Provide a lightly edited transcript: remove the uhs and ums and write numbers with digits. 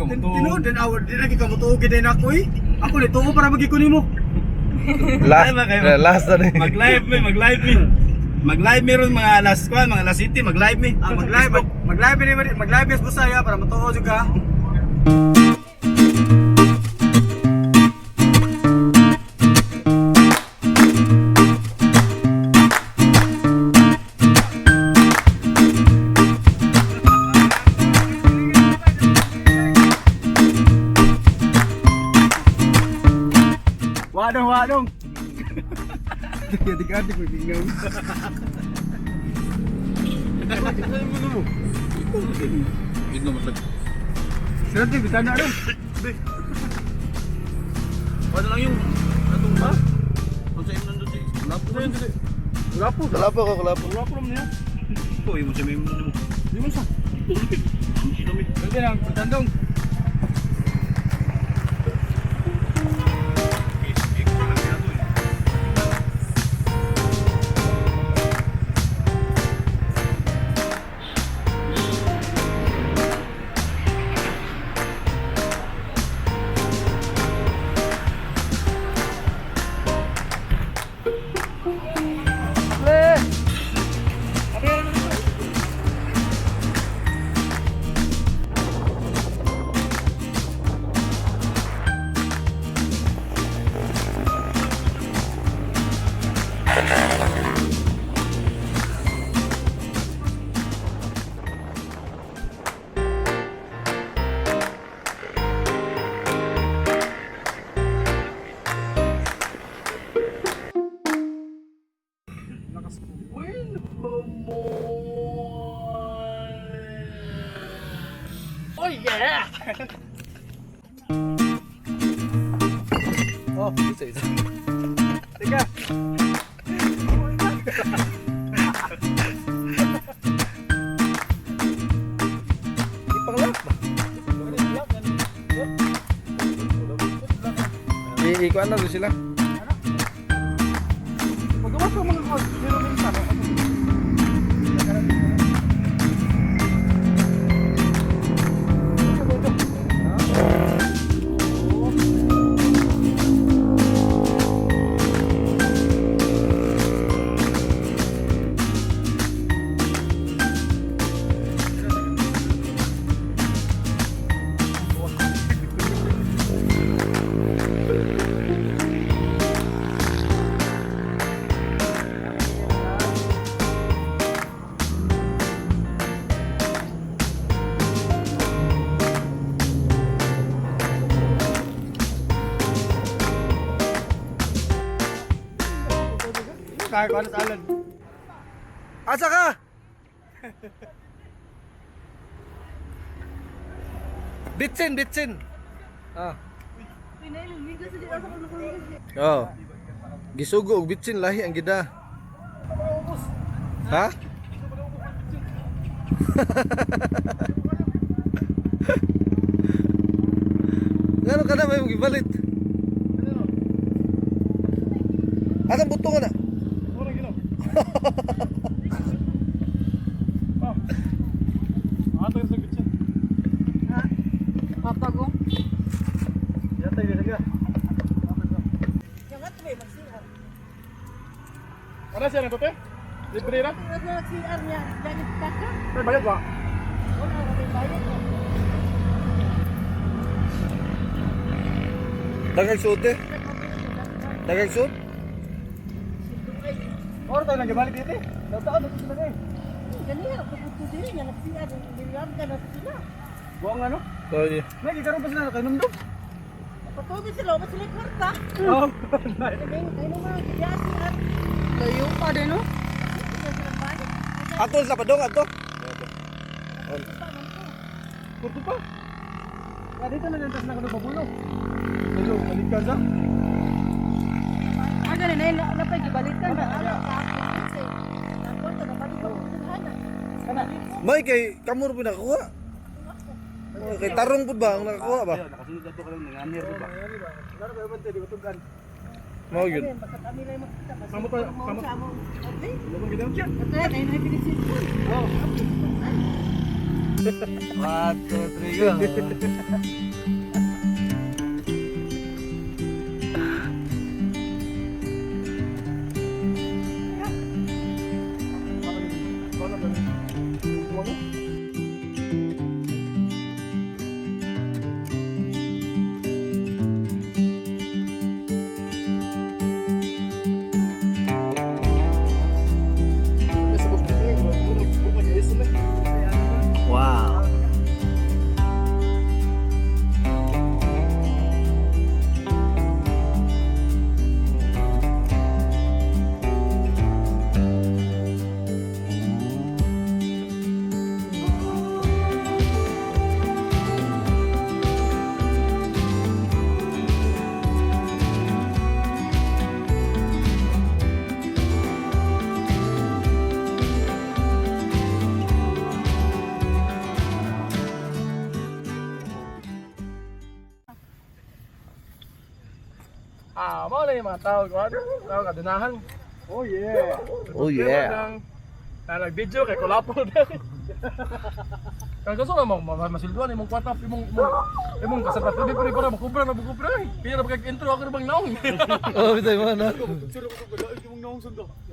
kamutuog. Tinuod din award din lagi kamutuog din ako eh. Ako ni tuo para magikunin mo. Last na rin. Mag-live mi, mag-live mi. Mag-live meron mga alas kwan, mga alas city, mag-live mi. Mag-live is busaya para matuo juga. Wadong. Tiga-tiga adik tinggal. Bino matag. Sudah di bitana dong. Ano lang yung atong ba? Kung sa imnon doon si Lapo na yun kasi. Lapo. Kalapo ko, kalapo. Lapo naman niya. Ito, yung sa may imnon mo. Di mo sa. Sino mi? Nanti nang bertandung. Oh yeah! Oh, isa. Tiga. Ipanglap ba? Ikuan na doon sila. Magawa ko mga zero minsan. Kaya ko sa alon. Asa ka? Bitsin. Ah. Oh. Gisugo og bitsin lahi ang gida. Ha? Ngano ka na may gibalit? Atang buto ka na. Ato sa gitsin. Ha? Papa ko? Yata yun nga. Yung ato may mag-CR. Ano siya na to te? Libre na? Yung ato mag-CR niya, ganit ka ka? May bayad ba? Wala na may bayad ko. Dagang suot eh. Dagang suot. Oro tayo nang gabalik dito. Taon na sila eh. Ganyan, pupunto din niya, nag-CR. Niliram ka na sila. Buang ano? Sorry. May gikaroon pa sila na kainumdum. Patuloy sila, ba't sila kwarta? Oh. Kayo naman, kaya CR. Layo pa din, no? Ato sa padong ato. Kurto pa. Ya dito na lantas na kuno pabulo. Hello, balik ka sa. Ah, ganun na, napay gibalikan na. Kana. May kay kamur po nakakuha. Kay tarong po ba ang nakakuha ba? Nakasunod na to ka lang, nanganir ko ba? Laro ba bante di kutugan. Mao yun. Kamu to, kamu. Lubong gidaw siya. Ito yan, ayun ay pinisit ko. Oh. 1, 2, 3, go. Wow. Mau na yung mga tao, tao kadinahan. Oh yeah. Na nag-video kay Kulapo na. Kaya gusto na masilduan imong kwatap imong kasapat hindi para makubra na bukubra. Pira pag intro ako na bang naong. Oh, bitay mo na. Sino ko ba imong naong sundo?